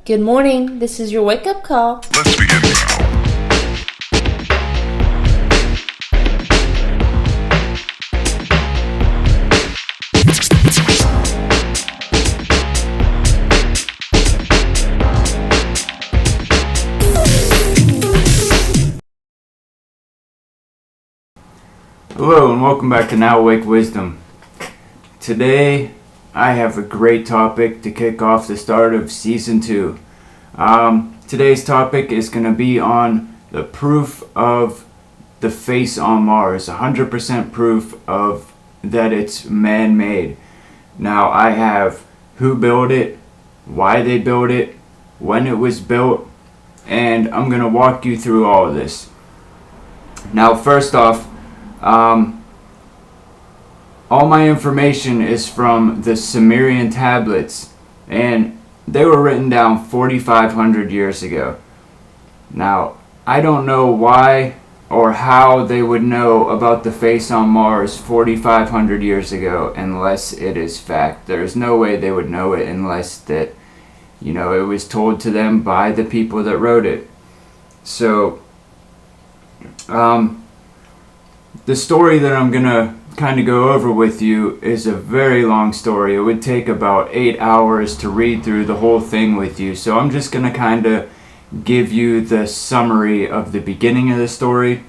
Good morning. This is your wake-up call. Let's begin now. Hello and welcome back to Now Awake Wisdom. Today I have a great topic to kick off the start of Season 2. Today's topic is going to be on the proof of the face on Mars, 100% proof of that it's man-made. Now I have who built it, why they built it, when it was built, and I'm going to walk you through all of this. Now first off, all my information is from the Sumerian tablets, and they were written down 4,500 years ago. Now, I don't know why or how they would know about the face on Mars 4,500 years ago unless it is fact. There's no way they would know it unless that, it was told to them by the people that wrote it. So, the story that I'm going to kind of go over with you is a very long story. It would take about 8 hours to read through the whole thing with you. So I'm just going to kind of give you the summary of the beginning of the story.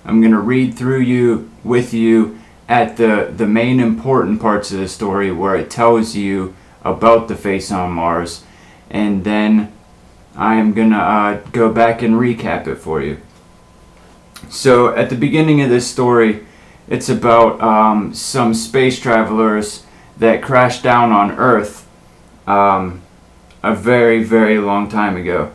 I'm going to read through with you at the main important parts of the story where it tells you about the face on Mars. And then I am going to go back and recap it for you. So at the beginning of this story, it's about some space travelers that crashed down on Earth a very, very long time ago.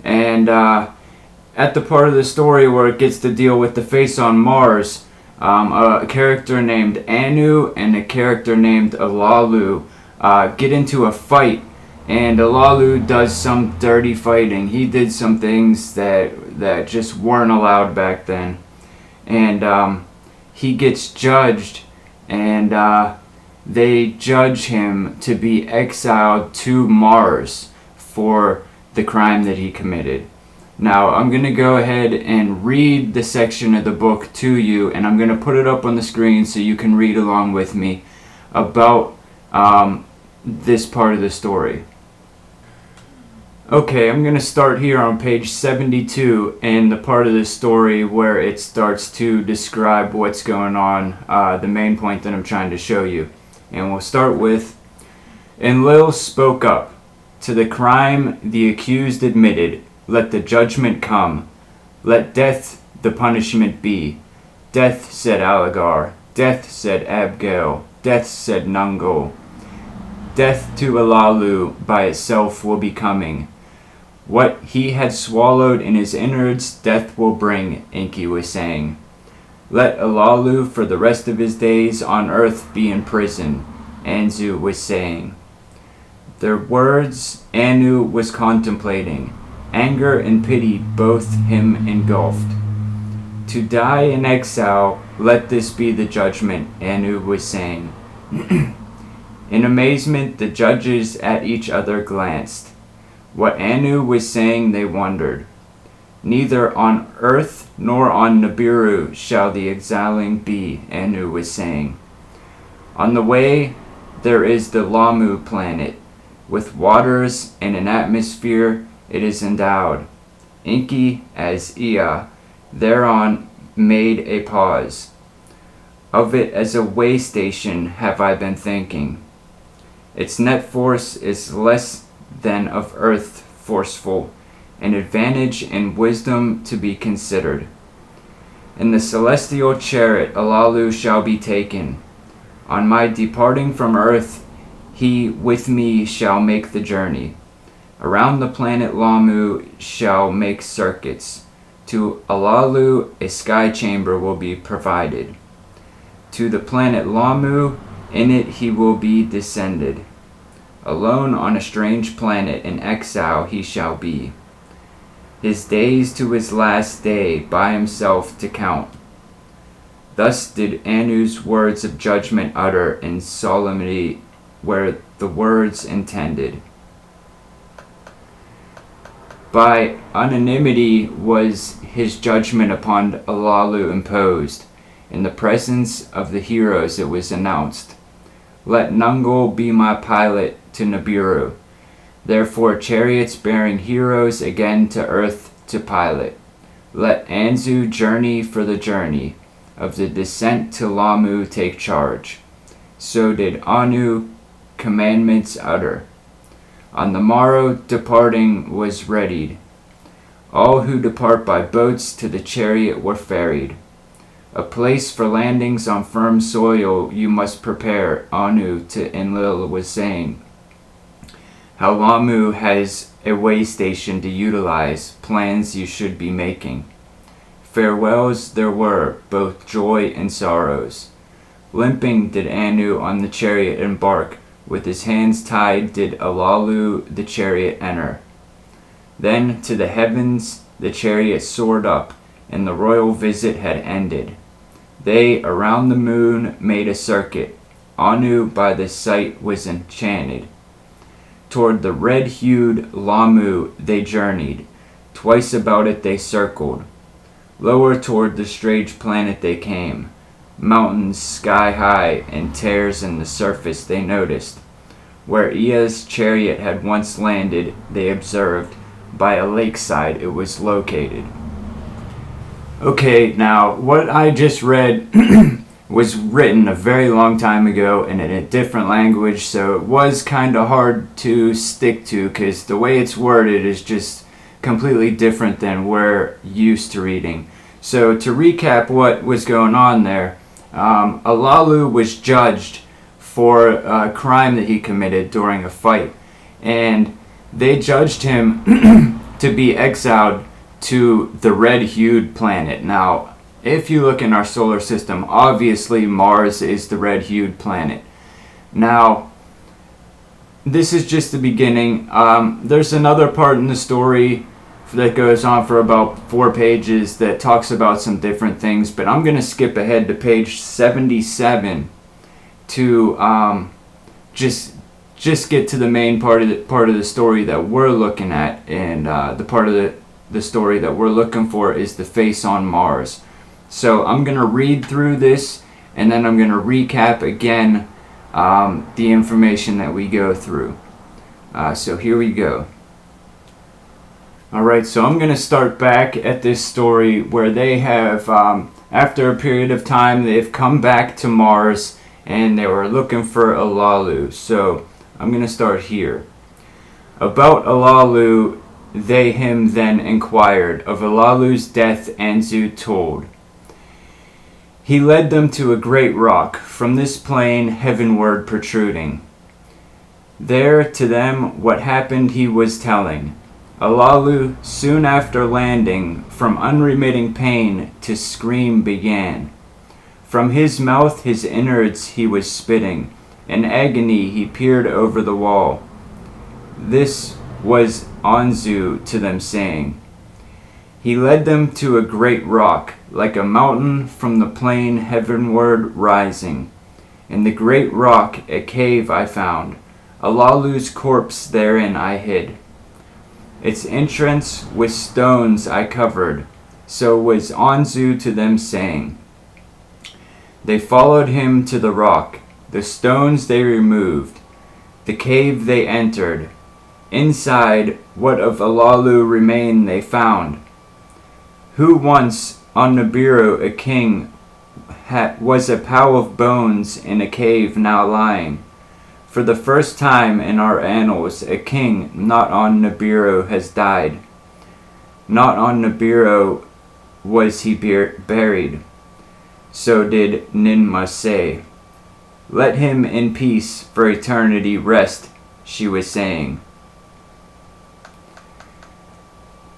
And at the part of the story where it gets to deal with the face on Mars, a character named Anu and a character named Alalu get into a fight. And Alalu does some dirty fighting. He did some things that just weren't allowed back then. And he gets judged, and they judge him to be exiled to Mars for the crime that he committed. Now, I'm going to go ahead and read the section of the book to you, and I'm going to put it up on the screen so you can read along with me about this part of the story. Okay, I'm going to start here on page 72 in the part of the story where it starts to describe what's going on, the main point that I'm trying to show you. And we'll start with, Enlil spoke up. To the crime the accused admitted, let the judgment come. Let death the punishment be. Death, said Alligar. Death, said Abgail. Death, said Nungul. Death to Alalu by itself will be coming. What he had swallowed in his innards, death will bring, Enki was saying. Let Alalu for the rest of his days on earth be in prison, Anzu was saying. Their words Anu was contemplating. Anger and pity both him engulfed. To die in exile, let this be the judgment, Anu was saying. In amazement, the judges at each other glanced. What Anu was saying they wondered. Neither on earth nor on Nibiru shall the exiling be, Anu was saying. On the way there is the Lamu planet. With waters and an atmosphere it is endowed. Enki as Ea thereon made a pause. Of it as a way station have I been thinking. Its net force is less than of earth forceful, an advantage and wisdom to be considered. In the celestial chariot Alalu shall be taken. On my departing from earth, he with me shall make the journey. Around the planet Lamu shall make circuits. To Alalu a sky chamber will be provided. To the planet Lamu, in it he will be descended. Alone on a strange planet in exile he shall be. His days to his last day by himself to count. Thus did Anu's words of judgment utter in solemnity where the words intended. By unanimity was his judgment upon Alalu imposed. In the presence of the heroes it was announced, "Let Nungul be my pilot to Nibiru." Therefore chariots bearing heroes again to earth to pilot. Let Anzu journey for the journey of the descent to Lamu take charge. So did Anu commandments utter. On the morrow departing was readied. All who depart by boats to the chariot were ferried. A place for landings on firm soil you must prepare, Anu to Enlil was saying. How Lamu has a way station to utilize, plans you should be making. Farewells there were, both joy and sorrows. Limping did Anu on the chariot embark, with his hands tied did Alalu the chariot enter. Then to the heavens the chariot soared up, and the royal visit had ended. They around the moon made a circuit. Anu by the sight was enchanted. Toward the red-hued Lamu they journeyed. Twice about it they circled. Lower toward the strange planet they came. Mountains sky high and tears in the surface they noticed. Where Ea's chariot had once landed, they observed. By a lakeside it was located. Okay, now what I just read was written a very long time ago and in a different language, so it was kind of hard to stick to because the way it's worded is just completely different than we're used to reading. So to recap what was going on there, Alalu was judged for a crime that he committed during a fight, and they judged him to be exiled to the red-hued planet. Now, if you look in our solar system, obviously Mars is the red-hued planet. Now, this is just the beginning. There's another part in the story that goes on for about 4 pages that talks about some different things, but I'm going to skip ahead to page 77 to just get to the main part of the story that we're looking at, and the part of the story that we're looking for is the face on Mars. So I'm going to read through this, and then I'm going to recap again the information that we go through. So here we go. Alright, so I'm going to start back at this story where they have, after a period of time, they've come back to Mars and they were looking for Alalu. So I'm going to start here. About Alalu, they him then inquired. Of Alalu's death Anzu told. He led them to a great rock, from this plain heavenward protruding. There to them what happened he was telling. Alalu, soon after landing, from unremitting pain to scream began. From his mouth his innards he was spitting. In agony he peered over the wall. This was Anzu to them saying. He led them to a great rock, like a mountain from the plain heavenward rising. In the great rock a cave I found. Alalu's corpse therein I hid. Its entrance with stones I covered, so was Anzu to them saying. They followed him to the rock, the stones they removed, the cave they entered. Inside, what of Alalu remained they found. Who once on Nibiru a king was a pile of bones in a cave now lying. For the first time in our annals, a king not on Nibiru has died. Not on Nibiru was he buried. So did Ninmah say. Let him in peace for eternity rest, she was saying.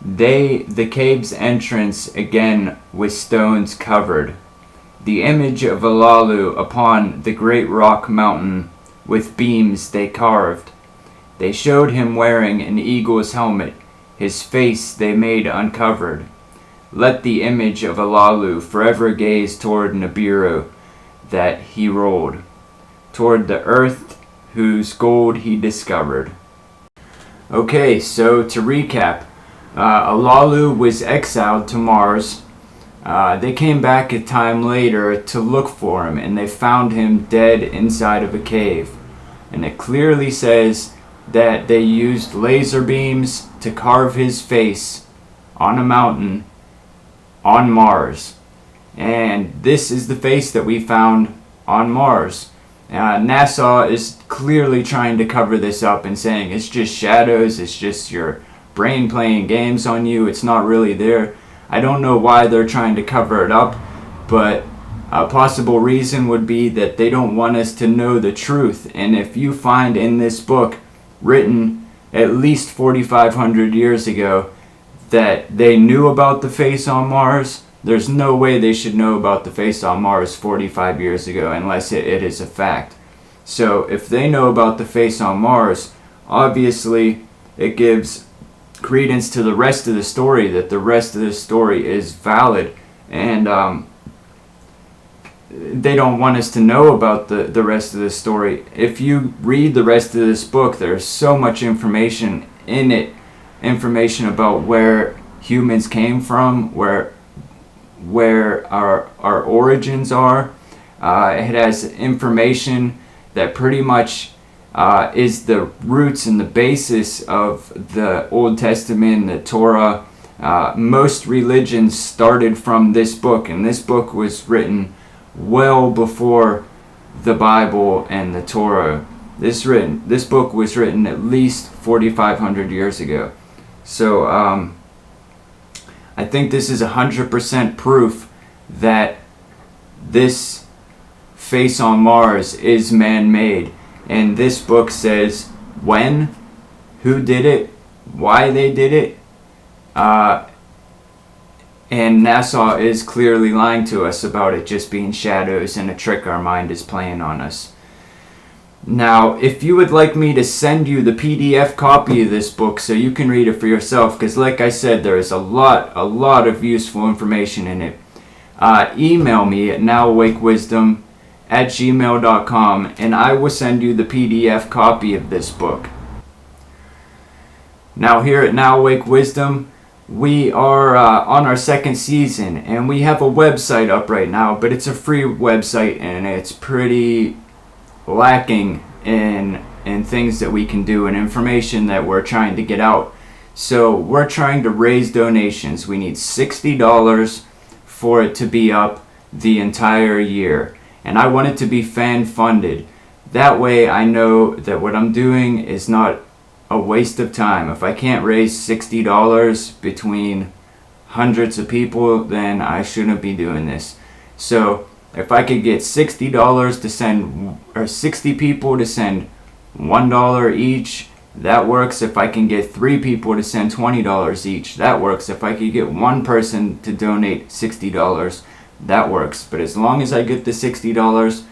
The cave's entrance again with stones covered. The image of Alalu upon the great rock mountain with beams they carved. They showed him wearing an eagle's helmet. His face they made uncovered. Let the image of Alalu forever gaze toward Nibiru that he rolled, toward the earth whose gold he discovered. Okay, so to recap, Alalu was exiled to Mars. They came back a time later to look for him, and they found him dead inside of a cave. And it clearly says that they used laser beams to carve his face on a mountain on Mars. And this is the face that we found on Mars. NASA is clearly trying to cover this up and saying it's just shadows, it's just your brain playing games on you, it's not really there. I don't know why they're trying to cover it up, but a possible reason would be that they don't want us to know the truth. And if you find in this book, written at least 4,500 years ago, that they knew about the face on Mars, there's no way they should know about the face on Mars 45 years ago unless it is a fact. So if they know about the face on Mars, obviously it gives credence to the rest of the story, that the rest of the story is valid, and they don't want us to know about the rest of the story. If you read the rest of this book, there's so much information in it, information about where humans came from, where our origins are. It has information that pretty much is the roots and the basis of the Old Testament, the Torah. Most religions started from this book, and this book was written well before the Bible and the Torah. This book was written at least 4,500 years ago. So I think this is 100% proof that this face on Mars is man-made. And this book says when, who did it, why they did it, and NASA is clearly lying to us about it just being shadows and a trick our mind is playing on us. Now, if you would like me to send you the PDF copy of this book so you can read it for yourself, because like I said, there is a lot of useful information in it, email me at nowawakewisdom@gmail.com and I will send you the PDF copy of this book. Now here at Now Awake Wisdom, we are on our second season, and we have a website up right now, but it's a free website and it's pretty lacking in things that we can do and information that we're trying to get out. So we're trying to raise donations. We need $60 for it to be up the entire year, and I want it to be fan funded. That way I know that what I'm doing is not a waste of time. If I can't raise $60 between hundreds of people, then I shouldn't be doing this. So if I could get $60 to send, or 60 people to send $1 each, that works. If I can get 3 people to send $20 each, that works. If I could get 1 person to donate $60, that works. But as long as I get the $60,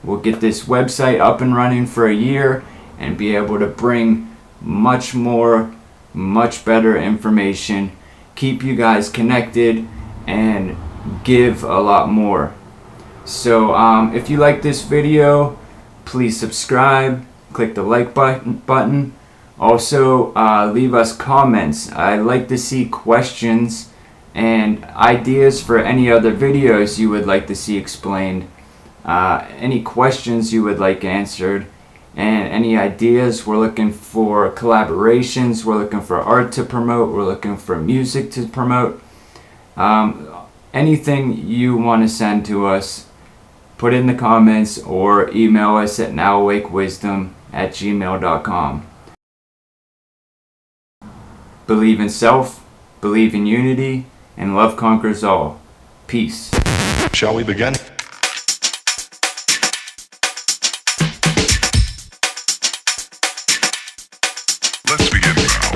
we'll get this website up and running for a year and be able to bring much more, much better information, keep you guys connected, and give a lot more. So if you like this video, please subscribe, click the like button. Also leave us comments. I like to see questions and ideas for any other videos you would like to see explained, any questions you would like answered, and any ideas. We're looking for collaborations, we're looking for art to promote, we're looking for music to promote. Anything you want to send to us, put in the comments or email us at nowawakewisdom@gmail.com. Believe in self, believe in unity, and love conquers all. Peace. Shall we begin? Let's begin now.